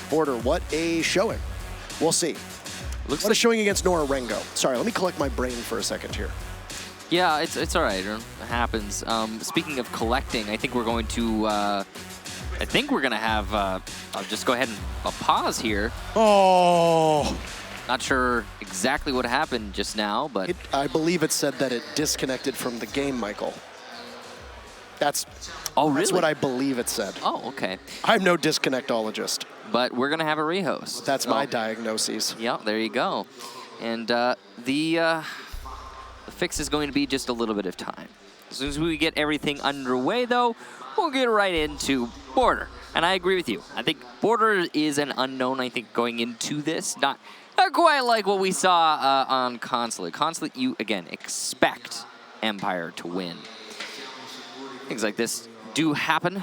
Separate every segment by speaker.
Speaker 1: Border, what a showing. We'll see.
Speaker 2: Looks
Speaker 1: what a showing against Nora Rengo. Sorry, let me collect my brain for a second here.
Speaker 2: Yeah, it's all right. It happens. Speaking of collecting, I think we're going to have, I'll just go ahead and pause here.
Speaker 1: Oh.
Speaker 2: Not sure exactly what happened just now, but...
Speaker 1: I believe it said that it disconnected from the game, Michael. That's what I believe it said.
Speaker 2: Oh, okay.
Speaker 1: I'm no disconnectologist.
Speaker 2: But we're going to have a rehost.
Speaker 1: That's my diagnoses.
Speaker 2: Yeah, there you go. And the fix is going to be just a little bit of time. As soon as we get everything underway, though, we'll get right into Border. And I agree with you. I think Border is an unknown, I think, going into this. Not quite like what we saw on Consulate. Consulate, you, again, expect Empire to win. Things like this do happen.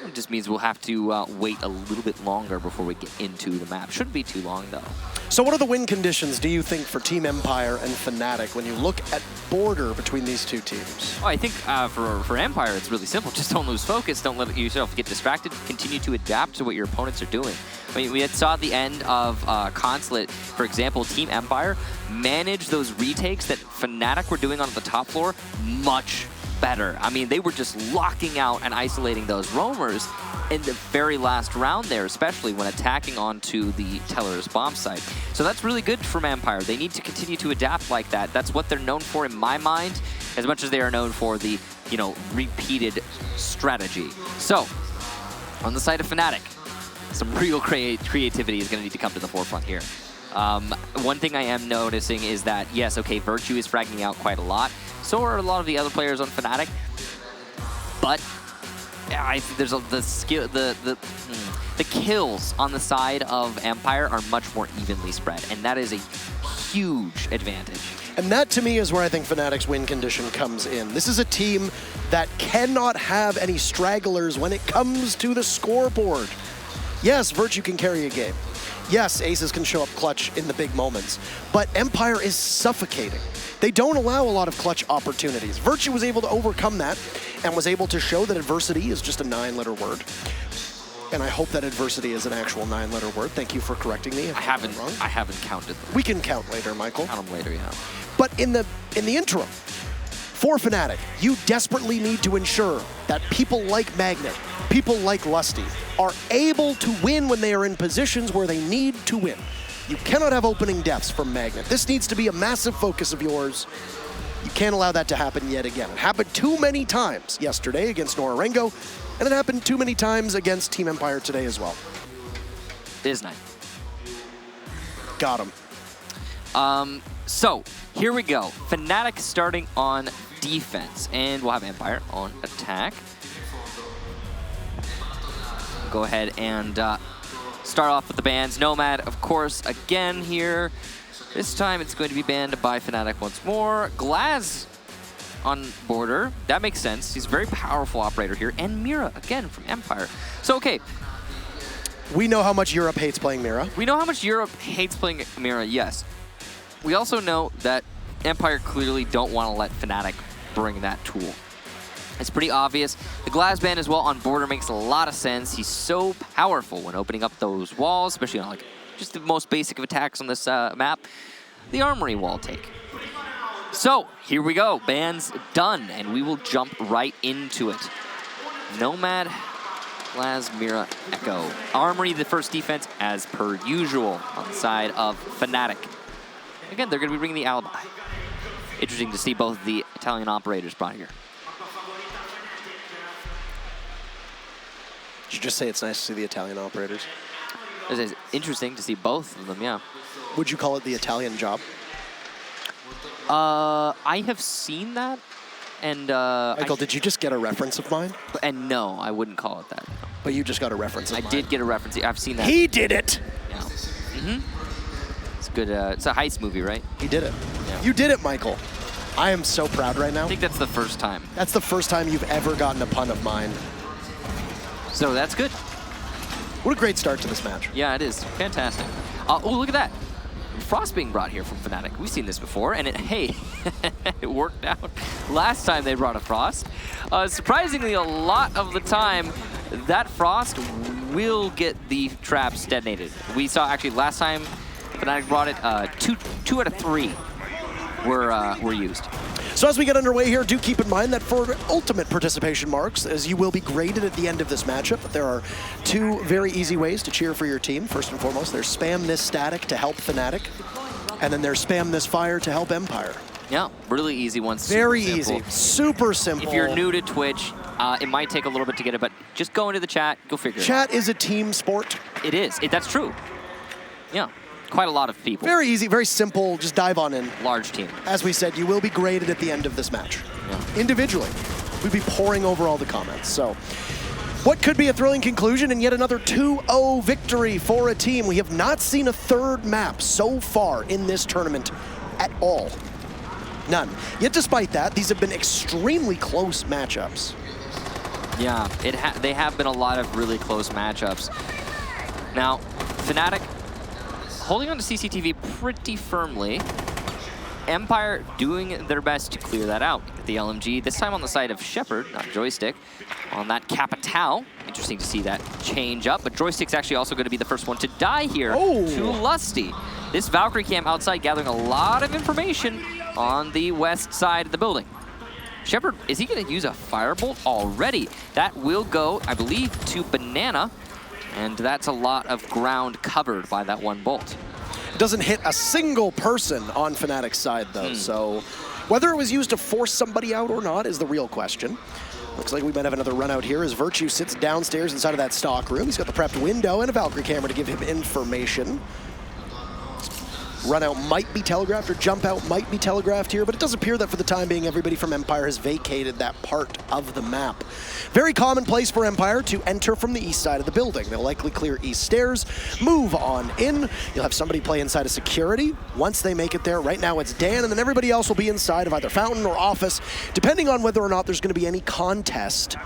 Speaker 2: It just means we'll have to wait a little bit longer before we get into the map. Shouldn't be too long, though.
Speaker 1: So what are the win conditions, do you think, for Team Empire and Fnatic when you look at Border between these two teams?
Speaker 2: Oh, I think for Empire, it's really simple. Just don't lose focus. Don't let yourself get distracted. Continue to adapt to what your opponents are doing. I mean, we had saw at the end of Consulate, for example, Team Empire managed those retakes that Fnatic were doing on the top floor much better. I mean, they were just locking out and isolating those roamers in the very last round there, especially when attacking onto the Teller's bomb site. So that's really good from Empire. They need to continue to adapt like that. That's what they're known for in my mind, as much as they are known for the, you know, repeated strategy. So, on the side of Fnatic, some real creativity is going to need to come to the forefront here. One thing I am noticing is that, yes, okay, Virtue is fragging out quite a lot. So are a lot of the other players on Fnatic. But I think there's the kills on the side of Empire are much more evenly spread, and that is a huge advantage.
Speaker 1: And that, to me, is where I think Fnatic's win condition comes in. This is a team that cannot have any stragglers when it comes to the scoreboard. Yes, Virtue can carry a game. Yes, aces can show up clutch in the big moments, but Empire is suffocating. They don't allow a lot of clutch opportunities. Virtue was able to overcome that and was able to show that adversity is just a 9-letter word. And I hope that adversity is an actual 9-letter word. Thank you for correcting me if I haven't wrong.
Speaker 2: I haven't counted them.
Speaker 1: We can count later, Michael.
Speaker 2: Count them later, yeah.
Speaker 1: But in the interim, for Fnatic, you desperately need to ensure that people like Magnet, people like Lusty, are able to win when they are in positions where they need to win. You cannot have opening deaths from Magnet. This needs to be a massive focus of yours. You can't allow that to happen yet again. It happened too many times yesterday against Nora Rengo, and it happened too many times against Team Empire today as well.
Speaker 2: It is nice.
Speaker 1: Got him.
Speaker 2: So, here we go. Fnatic starting on defense, and we'll have Empire on attack. Go ahead and start off with the bans. Nomad, of course, again here. This time it's going to be banned by Fnatic once more. Glaz on Border. That makes sense. He's a very powerful operator here. And Mira, again, from Empire. So, okay.
Speaker 1: We know how much Europe hates playing Mira.
Speaker 2: We know how much Europe hates playing Mira, yes. We also know that Empire clearly don't want to let Fnatic bring that tool. It's pretty obvious. The Glaz ban as well on Border makes a lot of sense. He's so powerful when opening up those walls, especially on like just the most basic of attacks on this map. The Armory wall take. So, here we go. Ban's done, and we will jump right into it. Nomad, Glaz, Mira, Echo. Armory, the first defense, as per usual, on the side of Fnatic. Again, they're going to be bringing the alibi. Interesting to see both the Italian operators brought here.
Speaker 1: Did you just say it's nice to see the Italian operators?
Speaker 2: It's interesting to see both of them, yeah.
Speaker 1: Would you call it the Italian job?
Speaker 2: I have seen that, and
Speaker 1: Michael, did you just get a reference of mine?
Speaker 2: And no, I wouldn't call it that. No.
Speaker 1: But you just got a reference of mine.
Speaker 2: I did get a reference. I've seen that.
Speaker 1: He did it!
Speaker 2: Yeah. Mm-hmm. It's good. It's a heist movie, right?
Speaker 1: He did it.
Speaker 2: Yeah.
Speaker 1: You did it, Michael. I am so proud right now.
Speaker 2: I think that's the first time.
Speaker 1: That's the first time you've ever gotten a pun of mine.
Speaker 2: So that's good.
Speaker 1: What a great start to this match.
Speaker 2: Yeah, it is. Fantastic. Oh, look at that. Frost being brought here from Fnatic. We've seen this before, and hey, it worked out. Last time they brought a Frost. Surprisingly, a lot of the time, that Frost will get the traps detonated. We saw actually last time Fnatic brought it, two out of 3 were used.
Speaker 1: So as we get underway here, do keep in mind that for ultimate participation marks, as you will be graded at the end of this matchup, there are 2 very easy ways to cheer for your team. First and foremost, there's spam this static to help Fnatic, and then there's spam this fire to help Empire.
Speaker 2: Yeah, really easy ones.
Speaker 1: Very easy, super simple.
Speaker 2: If you're new to Twitch, it might take a little bit to get it, but just go into the chat, go figure it out.
Speaker 1: Chat is a team sport.
Speaker 2: It is, that's true. Yeah. Quite a lot of people.
Speaker 1: Very easy, very simple, just dive on in.
Speaker 2: Large team.
Speaker 1: As we said, you will be graded at the end of this match. Yeah. Individually. We'd be pouring over all the comments. So, what could be a thrilling conclusion and yet another 2-0 victory for a team. We have not seen a third map so far in this tournament at all. None. Yet despite that, these have been extremely close matchups.
Speaker 2: Yeah, they have been a lot of really close matchups. Now, Fnatic holding on to CCTV pretty firmly. Empire doing their best to clear that out. The LMG, this time on the side of Shepard, not Joystick, on that Capitao. Interesting to see that change up, but Joystick's actually also going to be the first one to die here to Lusty. This Valkyrie cam outside gathering a lot of information on the west side of the building. Shepard, is he going to use a firebolt already? That will go, I believe, to Banana. And that's a lot of ground covered by that one bolt.
Speaker 1: Doesn't hit a single person on Fnatic's side, though. So whether it was used to force somebody out or not is the real question. Looks like we might have another run out here as Virtue sits downstairs inside of that stock room. He's got the prepped window and a Valkyrie camera to give him information. Run out might be telegraphed or jump out might be telegraphed here, but it does appear that for the time being, everybody from Empire has vacated that part of the map. Very commonplace for Empire to enter from the east side of the building. They'll likely clear east stairs, move on in. You'll have somebody play inside of security. Once they make it there, right now it's Dan, and then everybody else will be inside of either fountain or office, depending on whether or not there's going to be any contest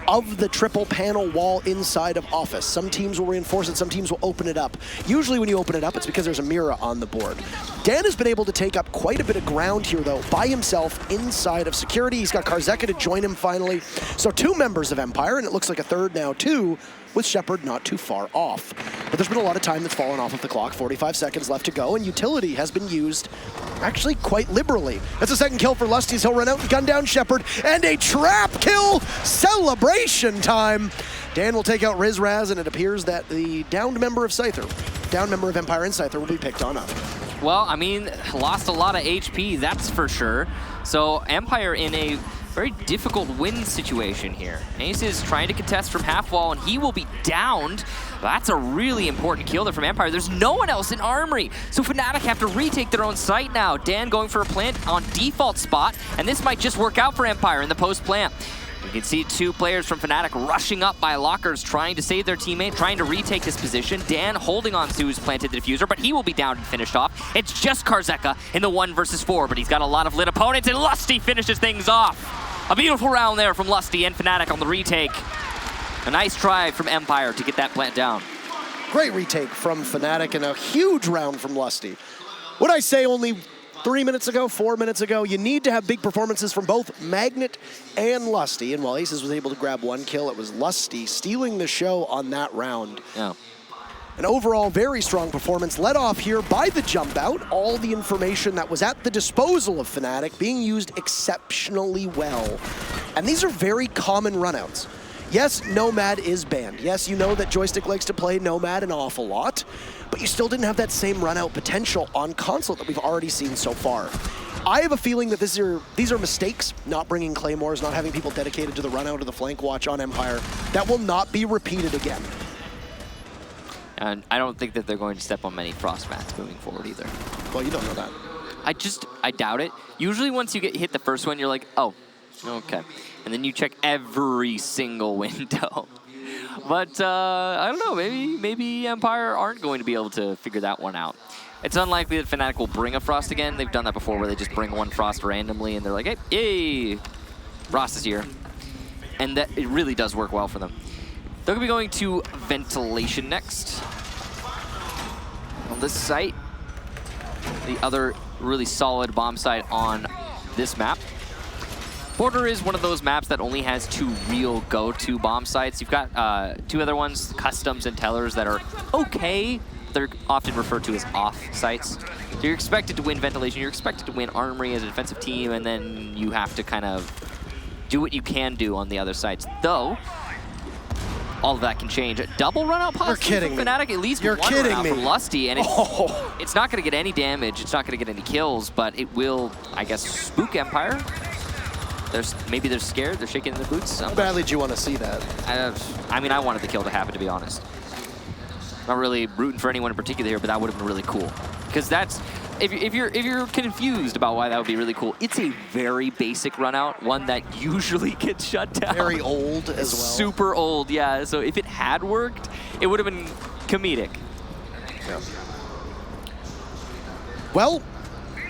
Speaker 1: of the triple panel wall inside of office. Some teams will reinforce it, some teams will open it up. Usually when you open it up, it's because there's a mirror on the board. Dan has been able to take up quite a bit of ground here, though, by himself inside of security. He's got Karzeka to join him finally. So 2 members of Empire, and it looks like a third now, too, with Shepard not too far off. But there's been a lot of time that's fallen off of the clock. 45 seconds left to go, and utility has been used actually quite liberally. That's a second kill for Lusties. He'll run out and gun down Shepard, and a trap kill celebration time. Dan will take out Rizraz, and it appears that the downed member of Scyther, downed member of Empire and Scyther will be picked on up. Well,
Speaker 2: I mean, lost a lot of HP, that's for sure. So Empire in a very difficult win situation here. Ace is trying to contest from half wall, and he will be downed. That's a really important kill there from Empire. There's no one else in Armory, so Fnatic have to retake their own site now. Dan going for a plant on default spot, and this might just work out for Empire in the post-plant. You can see 2 players from Fnatic rushing up by lockers, trying to save their teammate, trying to retake this position. Dan holding on to who's planted the diffuser, but he will be down and finished off. It's just Karzeka in the 1 versus 4, but he's got a lot of lit opponents, and Lusty finishes things off. A beautiful round there from Lusty and Fnatic on the retake. A nice try from Empire to get that plant down.
Speaker 1: Great retake from Fnatic and a huge round from Lusty. What I say only 3 minutes ago, 4 minutes ago, you need to have big performances from both Magnet and Lusty. And while Aces was able to grab 1 kill, it was Lusty stealing the show on that round.
Speaker 2: Yeah.
Speaker 1: An overall very strong performance led off here by the jump out. All the information that was at the disposal of Fnatic being used exceptionally well. And these are very common runouts. Yes, Nomad is banned. Yes, you know that Joystick likes to play Nomad an awful lot, but you still didn't have that same runout potential on console that we've already seen so far. I have a feeling that these are mistakes, not bringing Claymores, not having people dedicated to the runout or the flank watch on Empire. That will not be repeated again.
Speaker 2: And I don't think that they're going to step on many frost mats moving forward either.
Speaker 1: Well, you don't know that.
Speaker 2: I doubt it. Usually once you get hit the first one, you're like, oh, okay. And then you check every single window. But I don't know, maybe Empire aren't going to be able to figure that one out. It's unlikely that Fnatic will bring a frost again. They've done that before where they just bring 1 frost randomly and they're like, hey, yay, frost is here. And that it really does work well for them. They're going to be going to ventilation next. On this site, the other really solid bomb site on this map. Border is one of those maps that only has 2 real go-to bomb sites. You've got 2 other ones, Customs and Tellers, that are okay. They're often referred to as off sites. So you're expected to win Ventilation, you're expected to win Armory as a defensive team, and then you have to kind of do what you can do on the other sites. Though, all of that can change. A double run-out possibly from Fnatic, at least one run-out from Lusty, and it's not going to get any damage, it's not going to get any kills, but it will, I guess, spook Empire. Maybe they're scared, they're shaking in their boots.
Speaker 1: How badly do you want to see that?
Speaker 2: I mean, I wanted the kill to happen, to be honest. Not really rooting for anyone in particular here, but that would have been really cool. Because that's, if you're confused about why that would be really cool, it's a very basic run out, one that usually gets shut down.
Speaker 1: Very old as well.
Speaker 2: Super old, yeah. So if it had worked, it would have been comedic.
Speaker 1: Yeah. Well,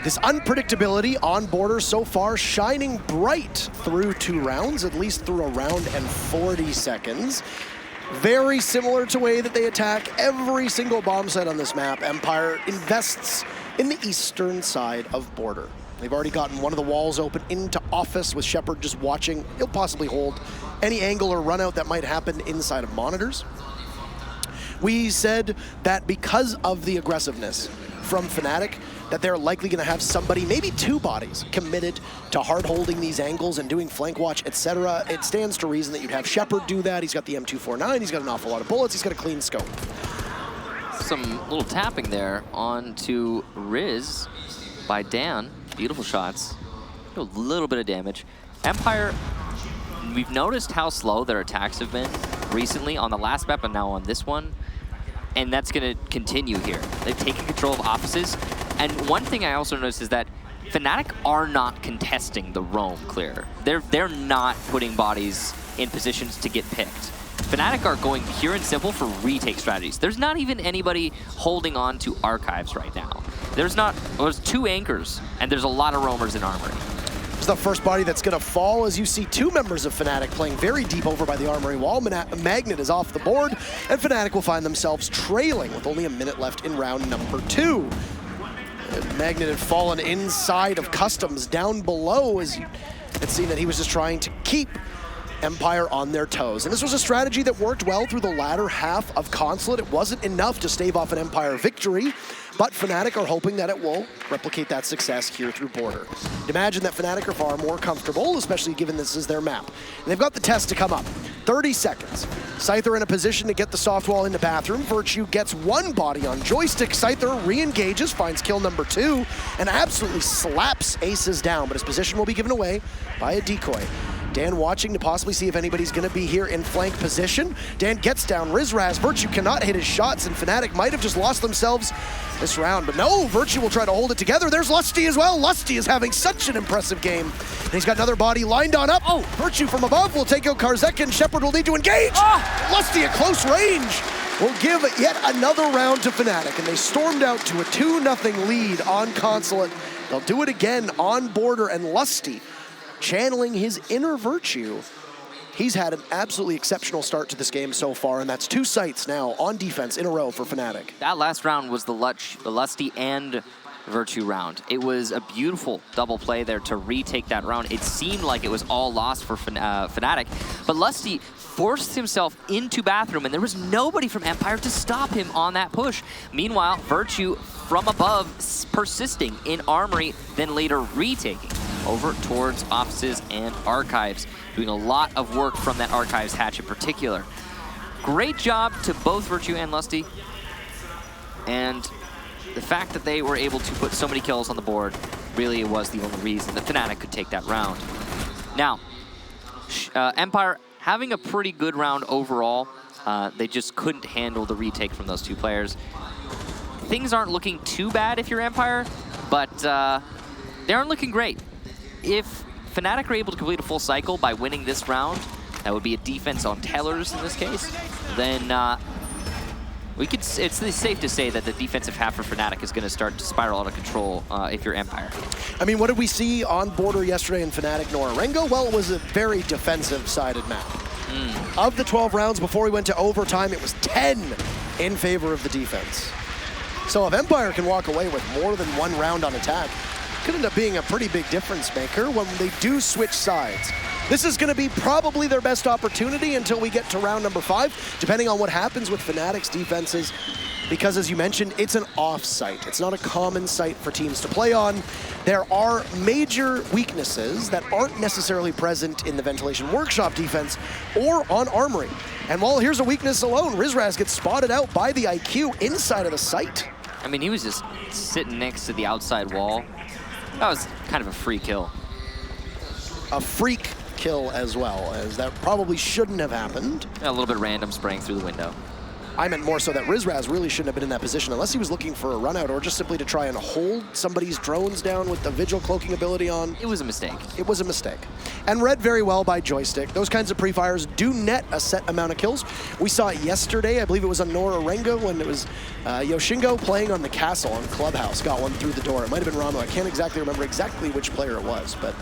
Speaker 1: this unpredictability on Border so far shining bright through 2 rounds, at least through a round and 40 seconds. Very similar to the way that they attack every single bomb site on this map. Empire invests in the eastern side of Border. They've already gotten one of the walls open into Office with Shepard just watching. He'll possibly hold any angle or run out that might happen inside of monitors. We said that because of the aggressiveness from Fnatic, that they're likely going to have somebody, maybe 2 bodies, committed to hard holding these angles and doing flank watch, etc. It stands to reason that you'd have Shepard do that. He's got the M249, he's got an awful lot of bullets, he's got a clean scope.
Speaker 2: Some little tapping there onto Riz by Dan. Beautiful shots. A little bit of damage. Empire, we've noticed how slow their attacks have been recently on the last map and now on this one. And that's going to continue here. They've taken control of offices. And one thing I also noticed is that Fnatic are not contesting the roam clear. They're not putting bodies in positions to get picked. Fnatic are going pure and simple for retake strategies. There's not even anybody holding on to archives right now. There's 2 anchors, and there's a lot of roamers in Armory.
Speaker 1: It's the first body that's going to fall as you see 2 members of Fnatic playing very deep over by the Armory wall. Magnet is off the board, and Fnatic will find themselves trailing with only a minute left in round number 2. Magnet had fallen inside of Customs down below as you had seen that he was just trying to keep Empire on their toes. And this was a strategy that worked well through the latter half of Consulate. It wasn't enough to stave off an Empire victory, but Fnatic are hoping that it will replicate that success here through Border. Imagine that Fnatic are far more comfortable, especially given this is their map. And they've got the test to come up. 30 seconds. Scyther in a position to get the soft wall into Bathroom. Virtue gets 1 body on Joystick. Scyther re-engages, finds kill number 2, and absolutely slaps Aces down, but his position will be given away by a decoy. Dan watching to possibly see if anybody's going to be here in flank position. Dan gets down Rizraz. Virtue cannot hit his shots, and Fnatic might have just lost themselves this round. But no, Virtue will try to hold it together. There's Lusty as well. Lusty is having such an impressive game. And he's got another body lined on up. Virtue from above will take out Karzek, and Shepard will need to engage. Lusty at close range will give yet another round to Fnatic, and they stormed out to a 2-0 lead on Consulate. They'll do it again on Border, and Lusty, channeling his inner Virtue, he's had an absolutely exceptional start to this game so far, and that's 2 sites now on defense in a row for Fnatic.
Speaker 2: That last round was the Lusty and Virtue round. It was a beautiful double play there to retake that round. It seemed like it was all lost for Fnatic, but Lusty forced himself into Bathroom, and there was nobody from Empire to stop him on that push. Meanwhile, Virtue from above persisting in Armory, then later retaking over towards Offices and Archives, doing a lot of work from that Archives hatch in particular. Great job to both Virtue and Lusty, and the fact that they were able to put so many kills on the board really was the only reason that Fnatic could take that round. Now, Empire having a pretty good round overall. They just couldn't handle the retake from those 2 players. Things aren't looking too bad if you're Empire, but they aren't looking great. If Fnatic are able to complete a full cycle by winning this round, that would be a defense on Tellers in this case, then it's safe to say that the defensive half for Fnatic is going to start to spiral out of control if you're Empire.
Speaker 1: I mean, what did we see on Border yesterday in Fnatic Norarengo? Well, it was a very defensive-sided map. Of the 12 rounds before we went to overtime, it was 10 in favor of the defense. So if Empire can walk away with more than 1 round on attack, could end up being a pretty big difference maker when they do switch sides. This is going to be probably their best opportunity until we get to round number 5, depending on what happens with Fnatic's defenses, because as you mentioned, it's an off site. It's not a common site for teams to play on. There are major weaknesses that aren't necessarily present in the Ventilation Workshop defense or on Armory. And while here's a weakness alone, Rizraz gets spotted out by the IQ inside of the site.
Speaker 2: I mean, he was just sitting next to the outside wall. That was kind of a free kill.
Speaker 1: A freak kill as well, as that probably shouldn't have happened.
Speaker 2: A little bit random spraying through the window.
Speaker 1: I meant more so that Rizraz really shouldn't have been in that position unless he was looking for a run out or just simply to try and hold somebody's drones down with the Vigil cloaking ability on.
Speaker 2: It was a mistake.
Speaker 1: It was a mistake. And read very well by Joystick. Those kinds of pre-fires do net a set amount of kills. We saw it yesterday. I believe it was on Nora Renga when it was Yoshingo playing on the castle on Clubhouse. Got one through the door. It might have been Ramo. I can't exactly remember exactly which player it was. But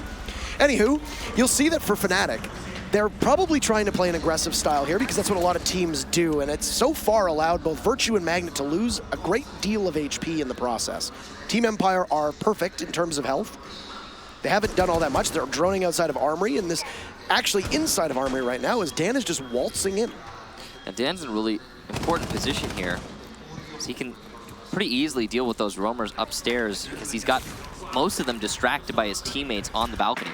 Speaker 1: anywho, you'll see that for Fnatic, they're probably trying to play an aggressive style here because that's what a lot of teams do, and it's so far allowed both Virtue and Magnet to lose a great deal of HP in the process. Team Empire are perfect in terms of health. They haven't done all that much. They're droning outside of Armory, and this actually inside of Armory right now is Dan is just waltzing in.
Speaker 2: And Dan's in a really important position here, so he can pretty easily deal with those roamers upstairs because he's got most of them distracted by his teammates on the balcony.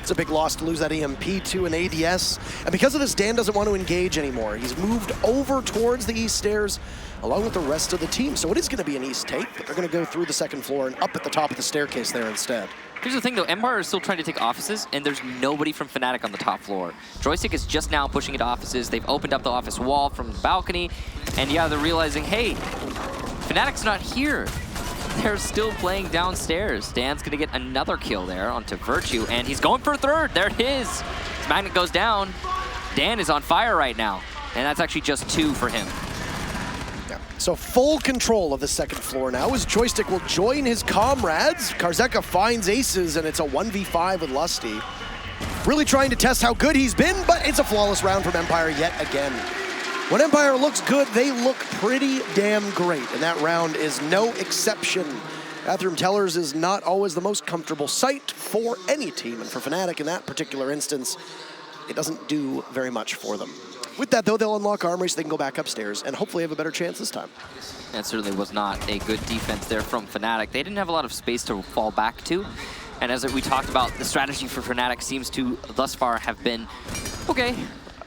Speaker 1: It's a big loss to lose that EMP to an ADS. And because of this, Dan doesn't want to engage anymore. He's moved over towards the east stairs along with the rest of the team. So it is going to be an east take, but they're going to go through the second floor and up at the top of the staircase there instead.
Speaker 2: Here's the thing, though. Empire is still trying to take offices, and there's nobody from Fnatic on the top floor. Joystick is just now pushing into offices. They've opened up the office wall from the balcony, and yeah, they're realizing, hey, Fnatic's not here. They're still playing downstairs. Dan's going to get another kill there onto Virtue, and he's going for a third. There it is. His Magnet goes down. Dan is on fire right now, and that's actually just 2 for him.
Speaker 1: Yeah. So full control of the second floor now as Joystick will join his comrades. Karzeka finds aces, and it's a 1v5 with Lusty. Really trying to test how good he's been, but it's a flawless round from Empire yet again. When Empire looks good, they look pretty damn great, and that round is no exception. Bathroom Tellers is not always the most comfortable site for any team, and for Fnatic in that particular instance, it doesn't do very much for them. With that, though, they'll unlock Armory so they can go back upstairs and hopefully have a better chance this time.
Speaker 2: That certainly was not a good defense there from Fnatic. They didn't have a lot of space to fall back to, and as we talked about, the strategy for Fnatic seems to, thus far, have been, okay,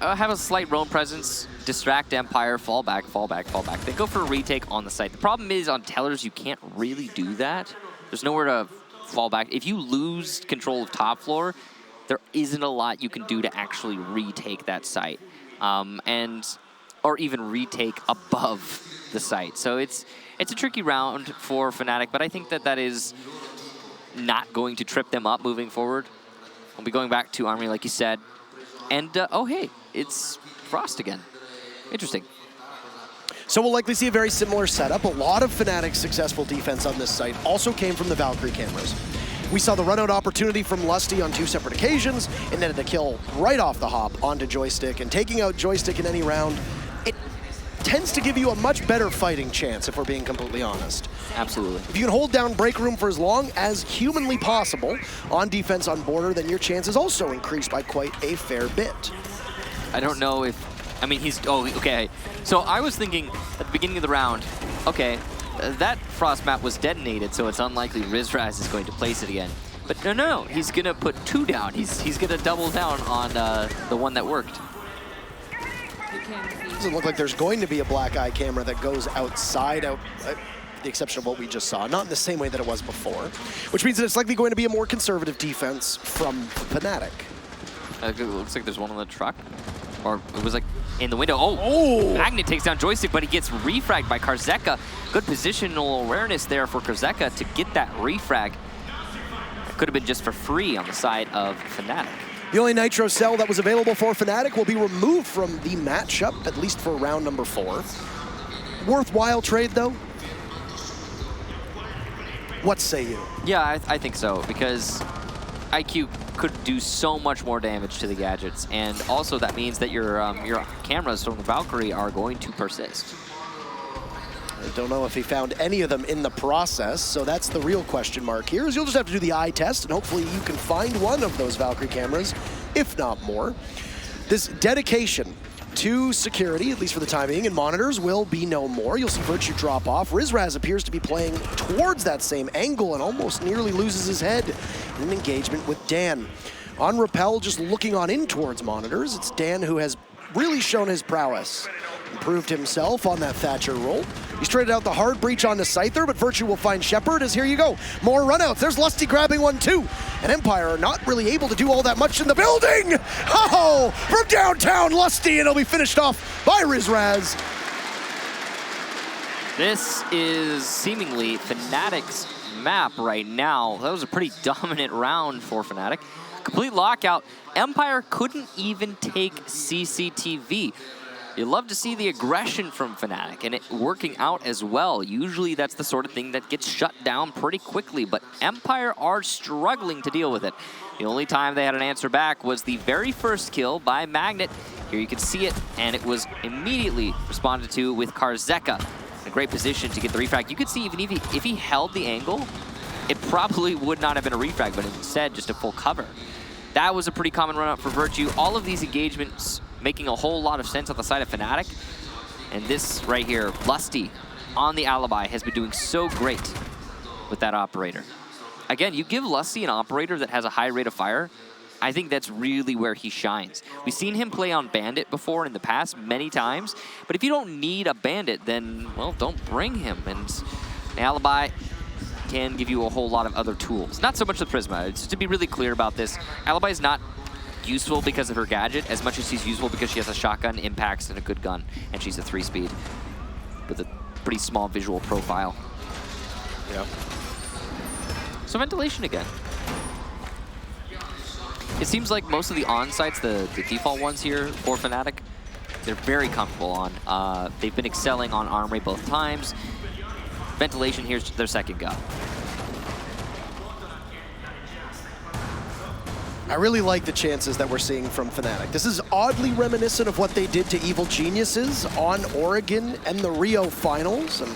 Speaker 2: have a slight roam presence, distract Empire, fall back, fall back, fall back. They go for a retake on the site. The problem is on Tellers, you can't really do that. There's nowhere to fall back. If you lose control of top floor, there isn't a lot you can do to actually retake that site, or even retake above the site. So it's a tricky round for Fnatic, but I think that is not going to trip them up moving forward. We'll be going back to Armory, like you said. And, oh, hey, it's Frost again. Interesting.
Speaker 1: So we'll likely see a very similar setup. A lot of Fnatic's successful defense on this site also came from the Valkyrie cameras. We saw the run-out opportunity from Lusty on 2 separate occasions, and netted a kill right off the hop onto Joystick. And taking out Joystick in any round, it tends to give you a much better fighting chance, if we're being completely honest.
Speaker 2: Absolutely.
Speaker 1: If you can hold down break room for as long as humanly possible on defense on border, then your chances also increase by quite a fair bit.
Speaker 2: I don't know if, I mean, oh, okay. So I was thinking at the beginning of the round, okay, that Frost map was detonated, so it's unlikely Rizraz is going to place it again. But no, he's going to put 2 down. He's going to double down on the one that worked.
Speaker 1: Doesn't look like there's going to be a black eye camera that goes outside, the exception of what we just saw. Not in the same way that it was before, which means that it's likely going to be a more conservative defense from Fnatic.
Speaker 2: It looks like there's one on the truck, or it was like in the window. Oh! Magnet takes down Joystick, but he gets refragged by Karzeka. Good positional awareness there for Karzeka to get that refrag. It could have been just for free on the side of Fnatic.
Speaker 1: The only Nitro cell that was available for Fnatic will be removed from the matchup, at least for round number 4. Worthwhile trade, though? What say you?
Speaker 2: Yeah, I think so, because IQ could do so much more damage to the gadgets, and also that means that your cameras from the Valkyrie are going to persist.
Speaker 1: I don't know if he found any of them in the process, so that's the real question mark here, is you'll just have to do the eye test, and hopefully you can find one of those Valkyrie cameras, if not more. This dedication to security, at least for the time being, and monitors will be no more. You'll see Virtue drop off. Rizraz appears to be playing towards that same angle and almost nearly loses his head in an engagement with Dan. On Repel, just looking on in towards monitors, it's Dan who has really shown his prowess. Improved himself on that Thatcher roll. He's traded out the hard breach onto Scyther, but Virtue will find Shepard as here you go. More runouts. There's Lusty grabbing one too. And Empire are not really able to do all that much in the building. Oh, from downtown Lusty, and it'll be finished off by Rizraz.
Speaker 2: This is seemingly Fnatic's map right now. That was a pretty dominant round for Fnatic. Complete lockout. Empire couldn't even take CCTV. You love to see the aggression from Fnatic and it working out as well. Usually that's the sort of thing that gets shut down pretty quickly, but Empire are struggling to deal with it. The only time they had an answer back was the very first kill by Magnet. Here you can see it, and it was immediately responded to with Karzeka in a great position to get the refrag. You could see even if he held the angle, it probably would not have been a refrag, but instead just a full cover. That was a pretty common run-up for Virtue. All of these engagements making a whole lot of sense on the side of Fnatic. And this right here, Lusty on the Alibi, has been doing so great with that operator. Again, you give Lusty an operator that has a high rate of fire, I think that's really where he shines. We've seen him play on Bandit before in the past many times, but if you don't need a Bandit, then, well, don't bring him. And the Alibi can give you a whole lot of other tools. Not so much the Prisma. It's to be really clear about this, Alibi is not useful because of her gadget as much as she's useful because she has a shotgun, impacts, and a good gun, and she's a 3-speed with a pretty small visual profile.
Speaker 1: Yeah.
Speaker 2: So ventilation again. It seems like most of the on-sites, the default ones here for Fnatic, they're very comfortable on. They've been excelling on Armory both times. Ventilation here's their second go.
Speaker 1: I really like the chances that we're seeing from Fnatic. This is oddly reminiscent of what they did to Evil Geniuses on Oregon and the Rio Finals. And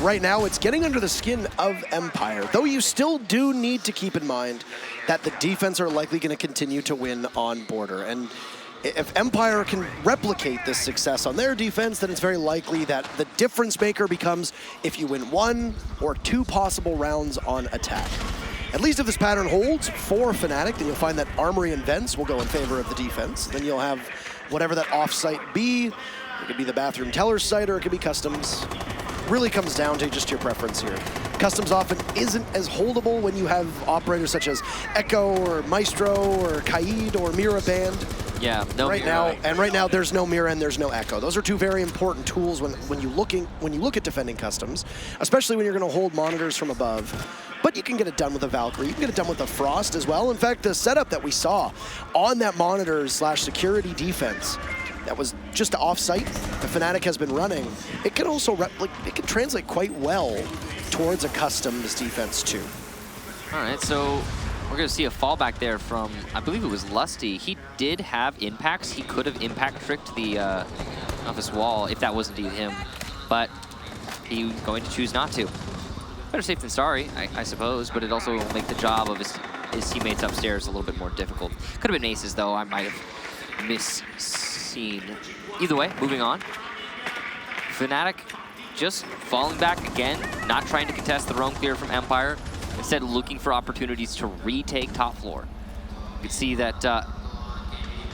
Speaker 1: right now, it's getting under the skin of Empire, though you still do need to keep in mind that the defense are likely going to continue to win on Border. And if Empire can replicate this success on their defense, then it's very likely that the difference maker becomes if you win 1 or 2 possible rounds on attack. At least if this pattern holds for Fnatic, then you'll find that Armory and Vents will go in favor of the defense. Then you'll have whatever that off-site be. It could be the Bathroom Teller's site, or it could be Customs. Really comes down to just your preference here. Customs often isn't as holdable when you have operators such as Echo or Maestro or Kaid or Mira Band.
Speaker 2: Yeah, no
Speaker 1: right
Speaker 2: Mira.
Speaker 1: now, and right now there's no Mira and there's no Echo. Those are two very important tools when you look at defending Customs, especially when you're going to hold monitors from above. But you can get it done with a Valkyrie. You can get it done with a Frost as well. In fact, the setup that we saw on that monitor/security defense that was just off-site, the Fnatic has been running, it can also it can translate quite well towards a Customs defense too.
Speaker 2: All right, so we're going to see a fallback there from, I believe it was Lusty. He did have impacts. He could have impact tricked the office wall if that was indeed him, but he's going to choose not to. Better safe than sorry, I suppose, but it also will make the job of his teammates upstairs a little bit more difficult. Could have been aces, though. I might have misseen. Either way, moving on. Fnatic just falling back again, not trying to contest the roam clear from Empire, instead looking for opportunities to retake top floor. You can see that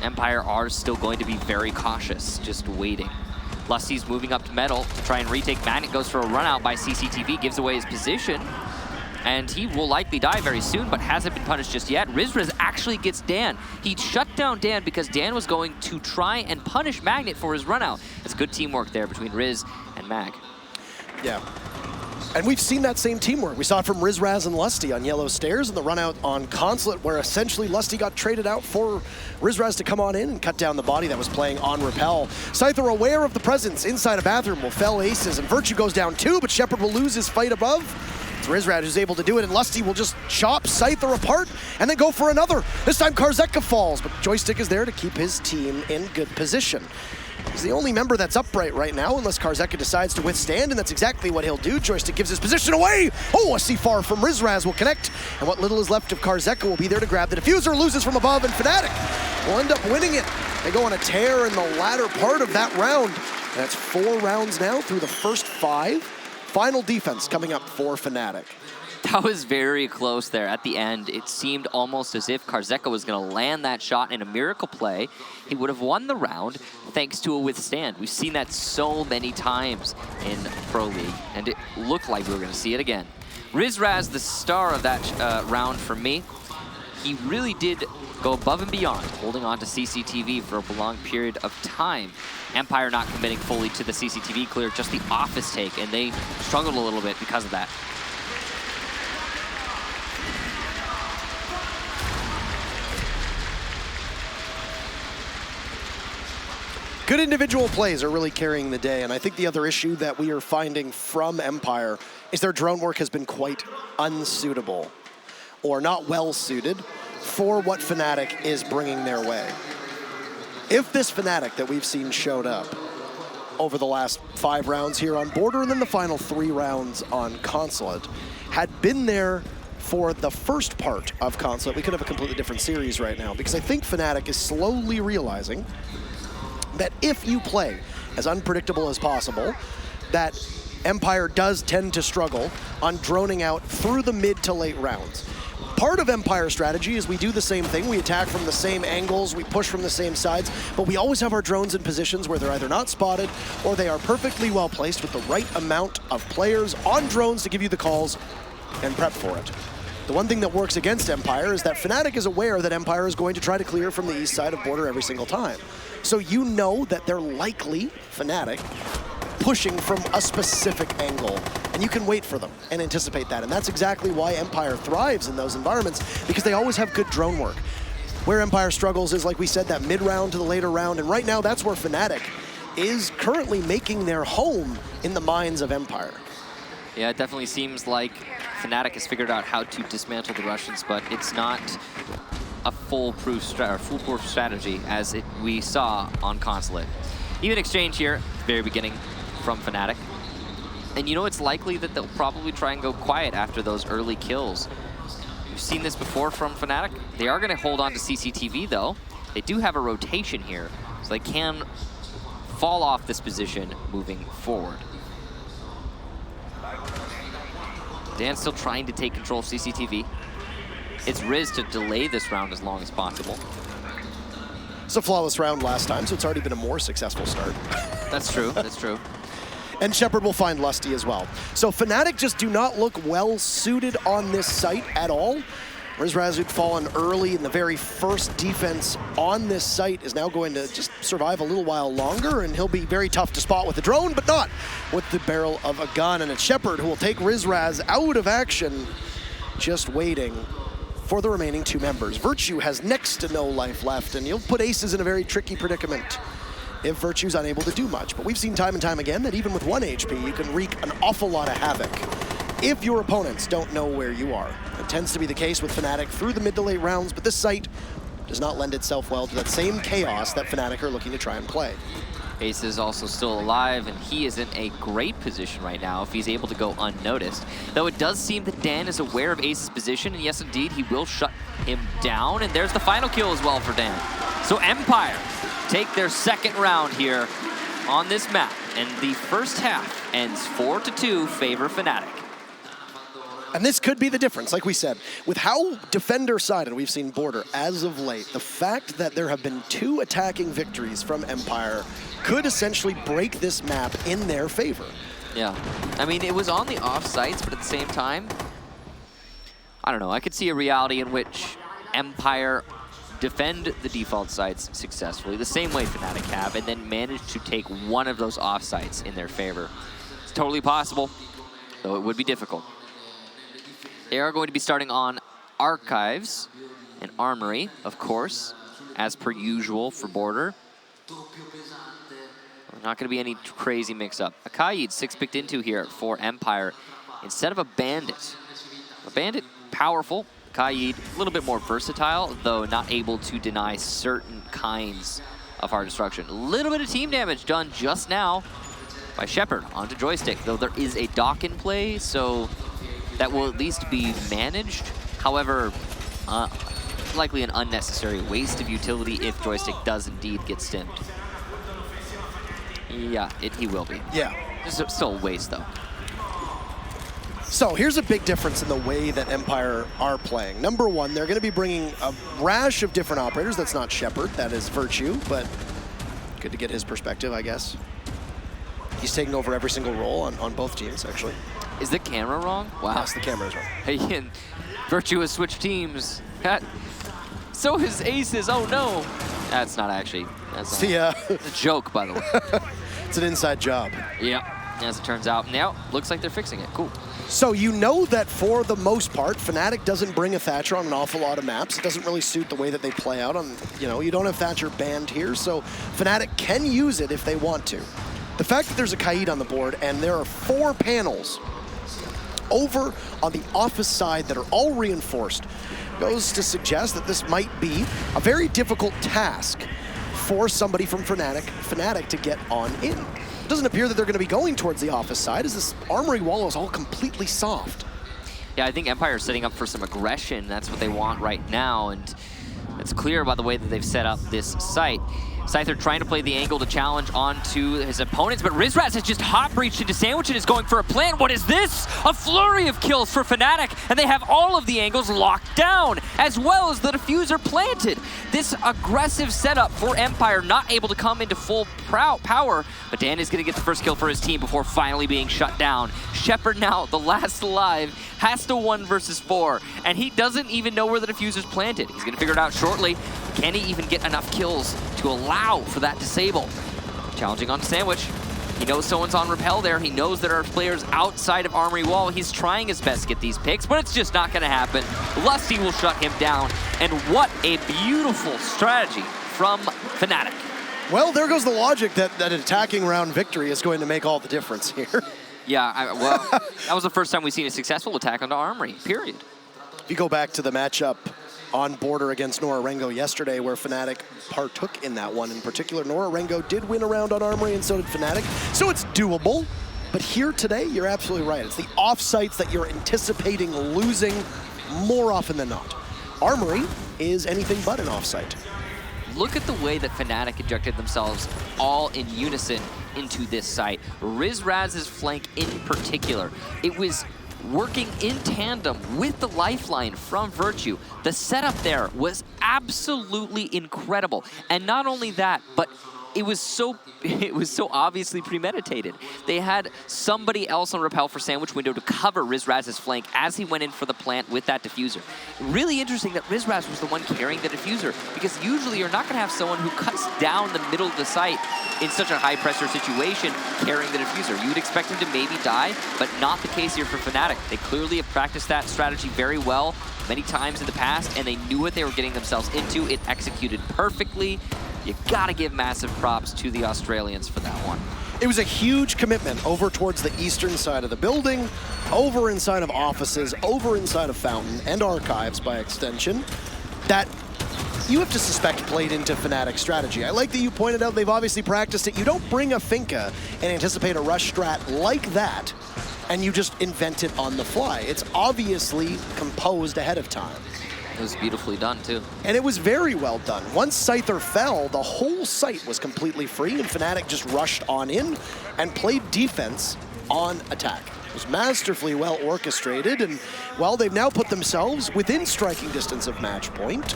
Speaker 2: Empire are still going to be very cautious, just waiting. Lusty's moving up to Metal to try and retake. Magnet goes for a run out by CCTV, gives away his position, and he will likely die very soon, but hasn't been punished just yet. Rizraz actually gets Dan. He shut down Dan because Dan was going to try and punish Magnet for his run out. It's good teamwork there between Riz and Mag.
Speaker 1: Yeah. And we've seen that same teamwork. We saw it from Rizraz and Lusty on Yellow Stairs and the run out on Consulate, where essentially Lusty got traded out for Rizraz to come on in and cut down the body that was playing on Repel. Scyther, aware of the presence inside a Bathroom, will fell aces, and Virtue goes down 2, but Shepard will lose his fight above. It's Rizraz who's able to do it, and Lusty will just chop Scyther apart and then go for another. This time Karzeka falls, but Joystick is there to keep his team in good position. He's the only member that's upright right now, unless Karzeka decides to withstand, and that's exactly what he'll do. Joystick gives his position away. Oh, a C-Far from Rizraz will connect, and what little is left of Karzeka will be there to grab the diffuser, loses from above, and Fnatic will end up winning it. They go on a tear in the latter part of that round. And that's 4 rounds now through the first 5. Final defense coming up for Fnatic.
Speaker 2: That was very close there at the end. It seemed almost as if Karzeka was going to land that shot in a miracle play. He would have won the round thanks to a withstand. We've seen that so many times in Pro League, and it looked like we were going to see it again. Rizraz, the star of that round for me. He really did go above and beyond, holding on to CCTV for a prolonged period of time. Empire not committing fully to the CCTV clear, just the office take, and they struggled a little bit because of that.
Speaker 1: Good individual plays are really carrying the day, and I think the other issue that we are finding from Empire is their drone work has been quite unsuitable, or not well suited, for what Fnatic is bringing their way. If this Fnatic that we've seen showed up over the last 5 rounds here on Border and then the final 3 rounds on Consulate had been there for the first part of Consulate, we could have a completely different series right now, because I think Fnatic is slowly realizing that if you play as unpredictable as possible, that Empire does tend to struggle on droning out through the mid to late rounds. Part of Empire's strategy is we do the same thing. We attack from the same angles, we push from the same sides, but we always have our drones in positions where they're either not spotted or they are perfectly well placed with the right amount of players on drones to give you the calls and prep for it. The one thing that works against Empire is that Fnatic is aware that Empire is going to try to clear from the east side of Border every single time. So you know that they're likely, Fnatic, pushing from a specific angle, and you can wait for them and anticipate that. And that's exactly why Empire thrives in those environments, because they always have good drone work. Where Empire struggles is, like we said, that mid-round to the later round, and right now that's where Fnatic is currently making their home in the minds of Empire.
Speaker 2: Yeah, it definitely seems like Fnatic has figured out how to dismantle the Russians, but it's not a foolproof strategy as we saw on Consulate. Even exchange here, very beginning from Fnatic. And you know it's likely that they'll probably try and go quiet after those early kills. We've seen this before from Fnatic. They are going to hold on to CCTV though. They do have a rotation here, so they can fall off this position moving forward. Dan's still trying to take control of CCTV. It's Riz to delay this round as long as possible.
Speaker 1: It's a flawless round last time, so it's already been a more successful start.
Speaker 2: That's true, that's true.
Speaker 1: And Shepard will find Lusty as well. So Fnatic just do not look well suited on this site at all. Rizraz, who'd fallen early in the very first defense on this site, is now going to just survive a little while longer, and he'll be very tough to spot with the drone, but not with the barrel of a gun. And it's Shepard who will take Rizraz out of action, just waiting for the remaining 2 members. Virtue has next to no life left, and you'll put Aces in a very tricky predicament if Virtue's unable to do much. But we've seen time and time again that even with 1 HP, you can wreak an awful lot of havoc if your opponents don't know where you are. It tends to be the case with Fnatic through the mid to late rounds, but this site does not lend itself well to that same chaos that Fnatic are looking to try and play.
Speaker 2: Ace is also still alive, and he is in a great position right now if he's able to go unnoticed. Though it does seem that Dan is aware of Ace's position, and yes, indeed, he will shut him down. And there's the final kill as well for Dan. So Empire take their 2nd round here on this map, and the first half ends 4-2 favor Fnatic.
Speaker 1: And this could be the difference, like we said. With how defender-sided we've seen Border as of late, the fact that there have been 2 attacking victories from Empire could essentially break this map in their favor.
Speaker 2: Yeah. I mean, it was on the off sites, but at the same time, I don't know. I could see a reality in which Empire defend the default sites successfully, the same way Fnatic have, and then manage to take one of those off sites in their favor. It's totally possible, though it would be difficult. They are going to be starting on Archives and Armory, of course, as per usual for Border. Not going to be any crazy mix-up. Akaid 6-picked into here for Empire instead of a Bandit. A Bandit, powerful. Akaid, a little bit more versatile, though not able to deny certain kinds of hard destruction. A little bit of team damage done just now by Shepard onto Joystick, though there is a dock in play, so that will at least be managed. However, likely an unnecessary waste of utility if Joystick does indeed get stimmed. Yeah, he will be.
Speaker 1: Yeah.
Speaker 2: It's still a waste, though.
Speaker 1: So here's a big difference in the way that Empire are playing. Number one, they're going to be bringing a rash of different operators. That's not Shepard, that is Virtue, but good to get his perspective, I guess. He's taking over every single role on both teams, actually.
Speaker 2: Is the camera wrong? Wow.
Speaker 1: Yes, the camera is wrong.
Speaker 2: Hey, and Virtue has switched teams. So his aces, oh no. That's not actually, that's a joke, by the way.
Speaker 1: It's an inside job.
Speaker 2: Yeah, as it turns out. Now, looks like they're fixing it, cool.
Speaker 1: So you know that for the most part, Fnatic doesn't bring a Thatcher on an awful lot of maps. It doesn't really suit the way that they play out on, you don't have Thatcher banned here, so Fnatic can use it if they want to. The fact that there's a Kaid on the board and there are 4 panels over on the office side that are all reinforced goes to suggest that this might be a very difficult task for somebody from Fnatic to get on in. It doesn't appear that they're going to be going towards the office side as this armory wall is all completely soft.
Speaker 2: Yeah, I think Empire is setting up for some aggression. That's what they want right now, and it's clear by the way that they've set up this site. Scyther trying to play the angle to challenge onto his opponents, but Rizraz has just hot breached into Sandwich and is going for a plant. What is this? A flurry of kills for Fnatic, and they have all of the angles locked down, as well as the diffuser planted. This aggressive setup for Empire, not able to come into full power, but Dan is going to get the first kill for his team before finally being shut down. Shepard now, the last alive, has to 1 versus 4, and he doesn't even know where the diffuser's planted. He's going to figure it out shortly. Can he even get enough kills to allow for that disable? Challenging on Sandwich. He knows someone's on Repel there. He knows there are players outside of Armory Wall. He's trying his best to get these picks, but it's just not going to happen. Lusty will shut him down, and what a beautiful strategy from Fnatic.
Speaker 1: Well, there goes the logic that an attacking round victory is going to make all the difference here.
Speaker 2: Yeah, well, that was the first time we've seen a successful attack onto Armory, period.
Speaker 1: If you go back to the matchup on Border against Norarengo yesterday, where Fnatic partook in that one in particular, Norarengo did win a round on Armory, and so did Fnatic, so it's doable. But here today, you're absolutely right. It's the off-sites that you're anticipating losing more often than not. Armory is anything but an off-site.
Speaker 2: Look at the way that Fnatic injected themselves all in unison into this site. Rizraz's flank in particular, it was working in tandem with the lifeline from Virtue. The setup there was absolutely incredible. And not only that, but it was so obviously premeditated. They had somebody else on Repel for Sandwich Window to cover Rizraz's flank as he went in for the plant with that diffuser. Really interesting that Rizraz was the one carrying the diffuser, because usually you're not going to have someone who cuts down the middle of the site in such a high pressure situation carrying the diffuser. You would expect him to maybe die, but not the case here for Fnatic. They clearly have practiced that strategy very well many times in the past, and they knew what they were getting themselves into. It executed perfectly. You gotta give massive props to the Australians for that one.
Speaker 1: It was a huge commitment over towards the eastern side of the building, over inside of offices, over inside of Fountain, and Archives by extension, that you have to suspect played into Fnatic's strategy. I like that you pointed out they've obviously practiced it. You don't bring a Finka and anticipate a rush strat like that, and you just invent it on the fly. It's obviously composed ahead of time.
Speaker 2: It was beautifully done, too. And
Speaker 1: it was very well done. Once Scyther fell, the whole site was completely free, and Fnatic just rushed on in and played defense on attack. It was masterfully well orchestrated, and, well, they've now put themselves within striking distance of match point.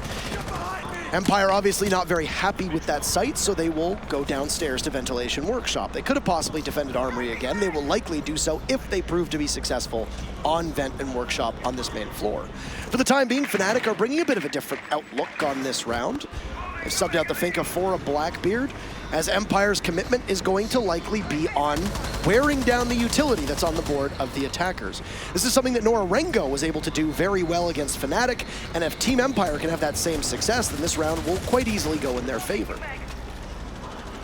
Speaker 1: Empire obviously not very happy with that site, so they will go downstairs to Ventilation Workshop. They could have possibly defended Armory again. They will likely do so if they prove to be successful on Vent and Workshop on this main floor. For the time being, Fnatic are bringing a bit of a different outlook on this round. They've subbed out the Finka for a Blackbeard, as Empire's commitment is going to likely be on wearing down the utility that's on the board of the attackers. This is something that Norarengo was able to do very well against Fnatic, and if Team Empire can have that same success, then this round will quite easily go in their favor.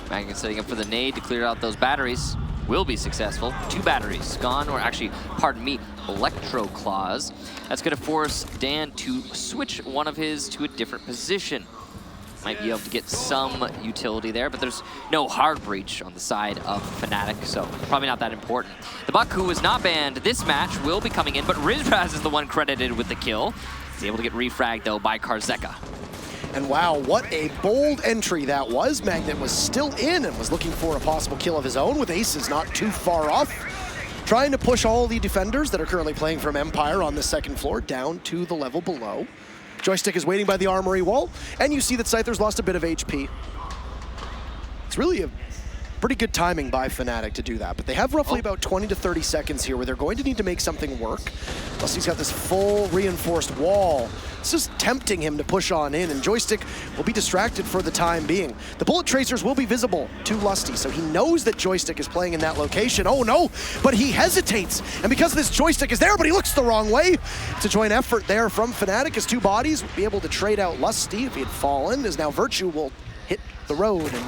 Speaker 2: Magnet setting up for the nade to clear out those batteries. Will be successful. 2 batteries gone, or actually, pardon me, Electro Claws. That's going to force Dan to switch one of his to a different position. might be able to get some utility there, but there's no hard breach on the side of Fnatic, so probably not that important. The Buck, who was not banned this match, will be coming in, but Rizraz is the one credited with the kill. He's able to get refragged, though, by Karzeka.
Speaker 1: And wow, what a bold entry that was. Magnet was still in and was looking for a possible kill of his own, with Aces not too far off. Trying to push all the defenders that are currently playing from Empire on the second floor down to the level below. Joystick is waiting by the armory wall, and you see that Scyther's lost a bit of HP. It's really a pretty good timing by Fnatic to do that, but they have roughly about 20 to 30 seconds here where they're going to need to make something work. Plus he's got this full reinforced wall. It's just tempting him to push on in, and Joystick will be distracted for the time being. The bullet tracers will be visible to Lusty, so he knows that Joystick is playing in that location. Oh no, but he hesitates, and because this Joystick is there, but he looks the wrong way. It's a joint effort there from Fnatic as two bodies will be able to trade out Lusty if he had fallen, as now Virtue will hit the road and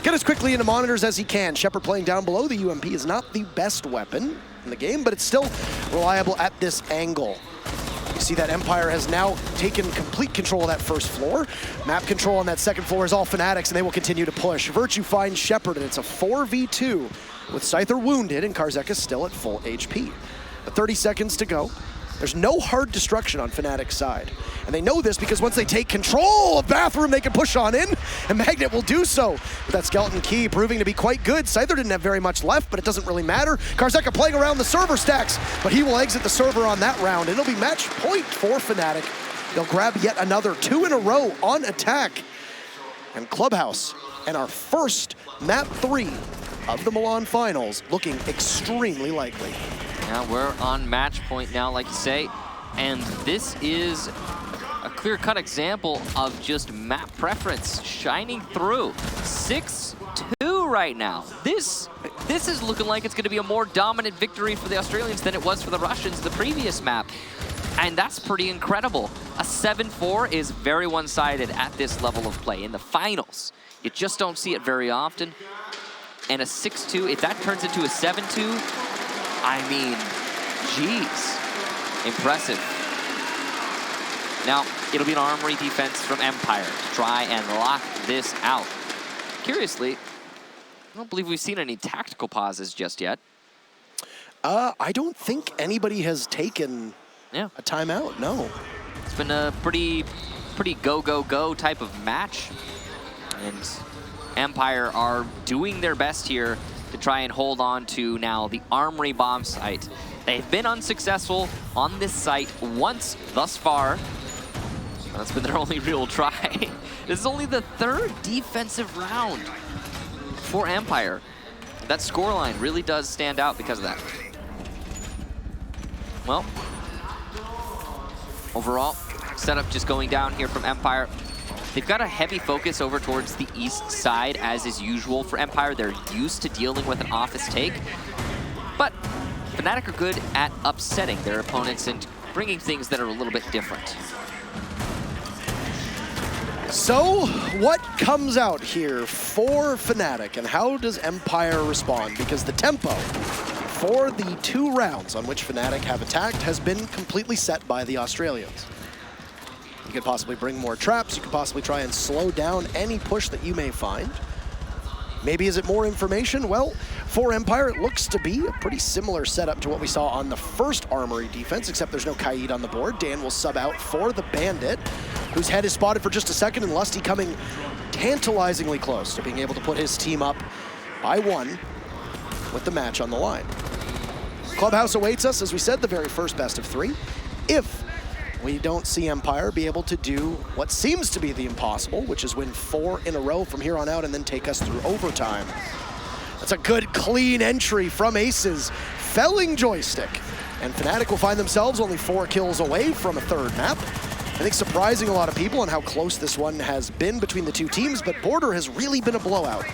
Speaker 1: get as quickly into monitors as he can. Shepard playing down below. The UMP is not the best weapon in the game, but it's still reliable at this angle. You see that Empire has now taken complete control of that first floor. Map control on that second floor is all Fnatic's, and they will continue to push. Virtue finds Shepard, and it's a 4v2 with Scyther wounded and Karzeka still at full HP. But 30 seconds to go. There's no hard destruction on Fnatic's side. And they know this because once they take control of Bathroom, they can push on in, and Magnet will do so. With that skeleton key proving to be quite good. Scyther didn't have very much left, but it doesn't really matter. Karzeka playing around the server stacks, but he will exit the server on that round. It'll be match point for Fnatic. They'll grab yet another 2 in a row on attack. And Clubhouse, and our first Map 3 of the Milan finals, looking extremely likely.
Speaker 2: Now we're on match point now, like you say, and this is a clear-cut example of just map preference shining through. 6-2 right now. This is looking like it's going to be a more dominant victory for the Australians than it was for the Russians the previous map, and that's pretty incredible. A 7-4 is very one-sided at this level of play in the finals. You just don't see it very often, and a 6-2, if that turns into a 7-2, I mean, geez, impressive. Now, it'll be an armory defense from Empire to try and lock this out. Curiously, I don't believe we've seen any tactical pauses just yet.
Speaker 1: I don't think anybody has taken a timeout, no.
Speaker 2: It's been a pretty go, go, go type of match. And Empire are doing their best here to try and hold on to now the Armory bomb site. They've been unsuccessful on this site once thus far. That's been their only real try. This is only the 3rd defensive round for Empire. That scoreline really does stand out because of that. Well, overall, setup just going down here from Empire. They've got a heavy focus over towards the east side, as is usual for Empire. They're used to dealing with an office take. But Fnatic are good at upsetting their opponents and bringing things that are a little bit different.
Speaker 1: So, what comes out here for Fnatic, and how does Empire respond? Because the tempo for the 2 rounds on which Fnatic have attacked has been completely set by the Australians. You could possibly bring more traps, you could possibly try and slow down any push that you may find. Maybe is it more information? Well, for Empire, it looks to be a pretty similar setup to what we saw on the first Armory defense, except there's no Kaid on the board. Dan will sub out for the Bandit, whose head is spotted for just a second, and Lusty coming tantalizingly close to being able to put his team up by 1 with the match on the line. Clubhouse awaits us, as we said, the very first best of 3. If we don't see Empire be able to do what seems to be the impossible, which is win 4 in a row from here on out and then take us through overtime. That's a good, clean entry from Aces, felling Joystick. And Fnatic will find themselves only 4 kills away from a 3rd map. I think surprising a lot of people on how close this one has been between the 2 teams, but Border has really been a blowout.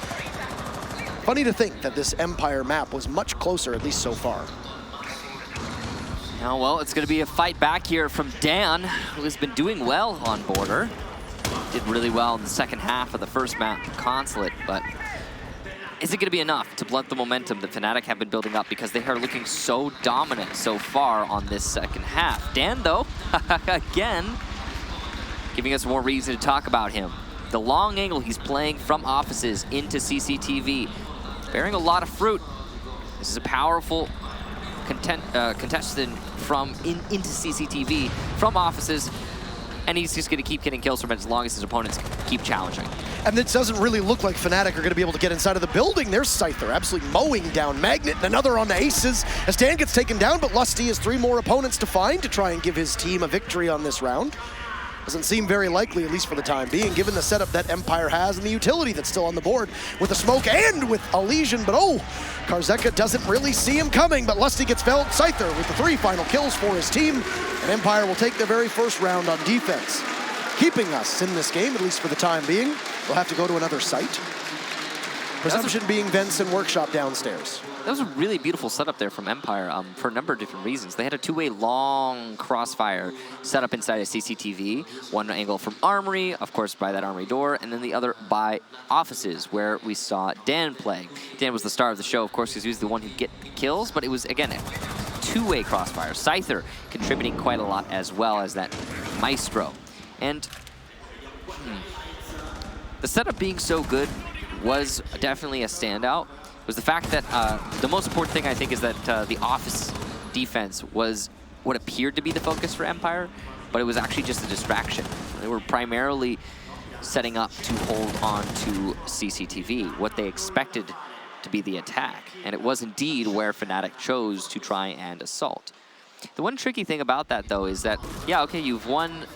Speaker 1: Funny to think that this Empire map was much closer, at least so far.
Speaker 2: Oh, well, it's going to be a fight back here from Dan, who has been doing well on Border. Did really well in the second half of the first map, Consulate, but is it going to be enough to blunt the momentum that Fnatic have been building up, because they are looking so dominant so far on this second half? Dan, though, again, giving us more reason to talk about him. The long angle he's playing from offices into CCTV, bearing a lot of fruit. This is a powerful contestant into CCTV from offices, and he's just going to keep getting kills from it as long as his opponents keep challenging.
Speaker 1: And it doesn't really look like Fnatic are going to be able to get inside of the building. There's Scyther absolutely mowing down Magnet, and another on the Aces as Dan gets taken down, but Lusty has 3 more opponents to find to try and give his team a victory on this round. Doesn't seem very likely, at least for the time being, given the setup that Empire has and the utility that's still on the board with the smoke and with a Lesion. But oh, Karzeka doesn't really see him coming, but Lusty gets felled. Scyther with the 3 final kills for his team, and Empire will take their very first round on defense. Keeping us in this game, at least for the time being. We'll have to go to another site. Presumption being Vents and Workshop downstairs.
Speaker 2: That was a really beautiful setup there from Empire for a number of different reasons. They had a 2-way long crossfire set up inside a CCTV. One angle from Armory, of course, by that Armory door, and then the other by offices, where we saw Dan playing. Dan was the star of the show, of course, because he was the one who'd get kills, but it was, again, a 2-way crossfire. Scyther contributing quite a lot as well as that Maestro. And the setup being so good was definitely a standout. Was the fact that the most important thing, I think, is that the office defense was what appeared to be the focus for Empire, but it was actually just a distraction. They were primarily setting up to hold on to CCTV, what they expected to be the attack. And it was indeed where Fnatic chose to try and assault. The one tricky thing about that, though, is that, yeah, okay, you've won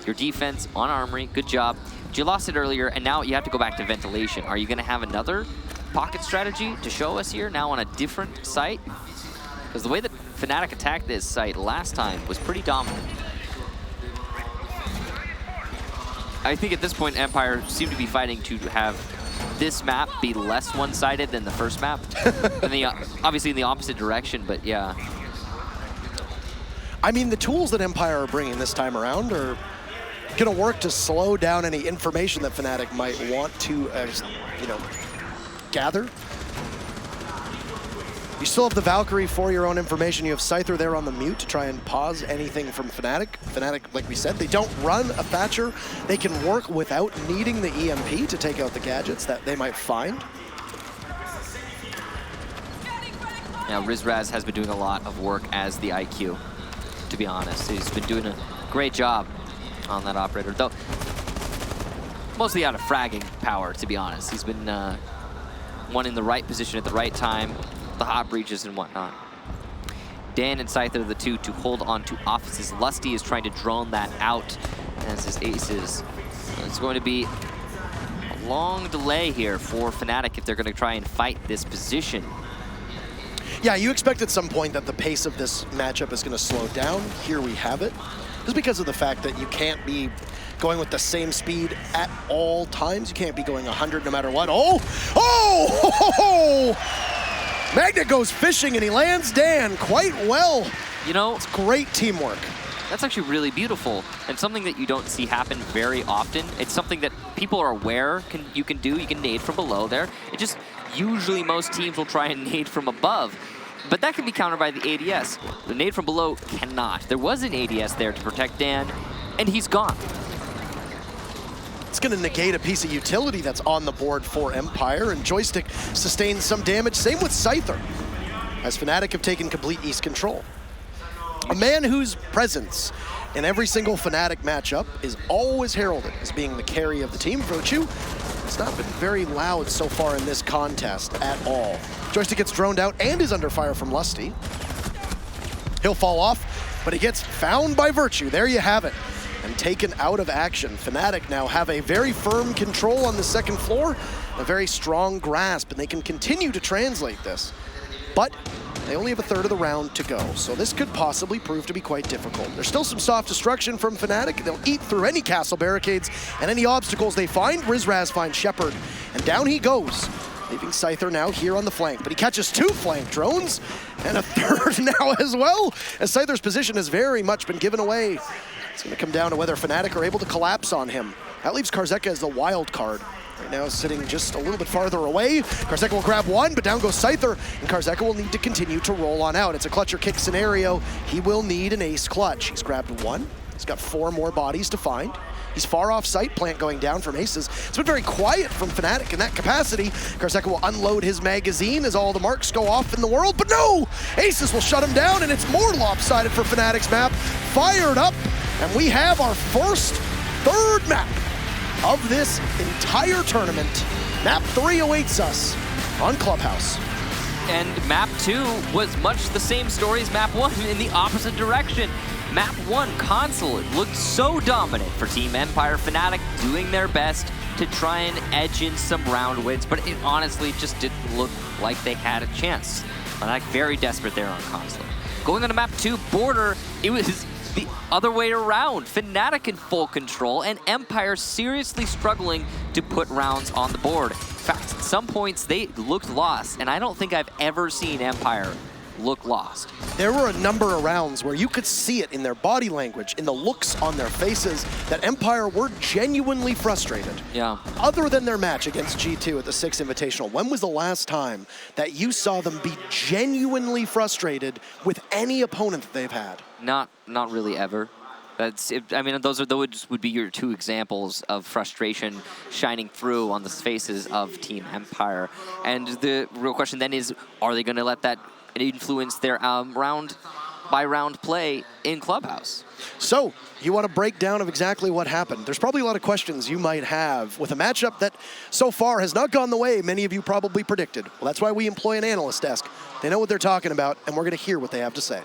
Speaker 2: your defense on Armory, good job. But you lost it earlier, and now you have to go back to ventilation. Are you going to have another pocket strategy to show us here now on a different site? Because the way that Fnatic attacked this site last time was pretty dominant. I think at this point Empire seemed to be fighting to have this map be less one-sided than the first map. And obviously in the opposite direction, but yeah.
Speaker 1: I mean, the tools that Empire are bringing this time around are going to work to slow down any information that Fnatic might want to, gather. You still have the Valkyrie for your own information. You have Scyther there on the mute to try and pause anything from Fnatic. Fnatic, like we said, they don't run a Thatcher. They can work without needing the EMP to take out the gadgets that they might find.
Speaker 2: Now, Rizraz has been doing a lot of work as the IQ, to be honest. He's been doing a great job on that operator, though mostly out of fragging power, to be honest. He's been one in the right position at the right time, the hot breaches and whatnot. Dan and Scyther are the 2 to hold on to offices. Lusty is trying to drone that out as his aces. It's going to be a long delay here for Fnatic if they're going to try and fight this position.
Speaker 1: Yeah, you expect at some point that the pace of this matchup is going to slow down. Here we have it. Just because of the fact that you can't be going with the same speed at all times. You can't be going 100 no matter what. Oh! Magnet goes fishing and he lands Dan quite well. You know, it's great teamwork.
Speaker 2: That's actually really beautiful and something that you don't see happen very often. It's something that people are aware you can do. You can nade from below there. It just, usually most teams will try and nade from above. But that can be countered by the ADS. The nade from below cannot. There was an ADS there to protect Dan, and he's gone.
Speaker 1: It's going to negate a piece of utility that's on the board for Empire, and Joystick sustains some damage. Same with Scyther, as Fnatic have taken complete East control. A man whose presence in every single Fnatic matchup is always heralded as being the carry of the team. Virtue has not been very loud so far in this contest at all. Joystick gets droned out and is under fire from Lusty. He'll fall off, but he gets found by Virtue. There you have it. And taken out of action. Fnatic now have a very firm control on the second floor, a very strong grasp, and they can continue to translate this. But they only have a third of the round to go, so this could possibly prove to be quite difficult. There's still some soft destruction from Fnatic. They'll eat through any castle barricades and any obstacles they find. Rizraz finds Shepard, and down he goes, leaving Scyther now here on the flank. But he catches 2 flank drones, and a third now as well, as Scyther's position has very much been given away. It's going to come down to whether Fnatic are able to collapse on him. That leaves Karzeka as the wild card. Right now sitting just a little bit farther away. Karzeka will grab 1, but down goes Scyther, and Karzeka will need to continue to roll on out. It's a clutch or kick scenario. He will need an ace clutch. He's grabbed 1. He's got 4 more bodies to find. He's far off site, plant going down from Aces. It's been very quiet from Fnatic in that capacity. Karseka will unload his magazine as all the marks go off in the world, but no! Aces will shut him down, and it's more lopsided for Fnatic's map. Fired up, and we have our third map of this entire tournament. Map 3 awaits us on Clubhouse.
Speaker 2: And Map 2 was much the same story as Map 1 in the opposite direction. Map 1 console looked so dominant for Team Empire. Fnatic doing their best to try and edge in some round wins, but it honestly just didn't look like they had a chance. Fnatic very desperate there on console. Going on to Map 2 Border, it was the other way around. Fnatic in full control and Empire seriously struggling to put rounds on the board. In fact, at some points they looked lost, and I don't think I've ever seen Empire look lost.
Speaker 1: There were a number of rounds where you could see it in their body language, in the looks on their faces, that Empire were genuinely frustrated.
Speaker 2: Yeah.
Speaker 1: Other than their match against G2 at the 6 Invitational, when was the last time that you saw them be genuinely frustrated with any opponent that they've had?
Speaker 2: Not really ever. That's it. I mean, those would be your two examples of frustration shining through on the faces of Team Empire. And the real question then is, are they going to let that influence their round-by-round play in Clubhouse? So,
Speaker 1: you want a breakdown of exactly what happened. There's probably a lot of questions you might have with a matchup that so far has not gone the way many of you probably predicted. Well, that's why we employ an analyst desk. They know what they're talking about, and we're going to hear what they have to say.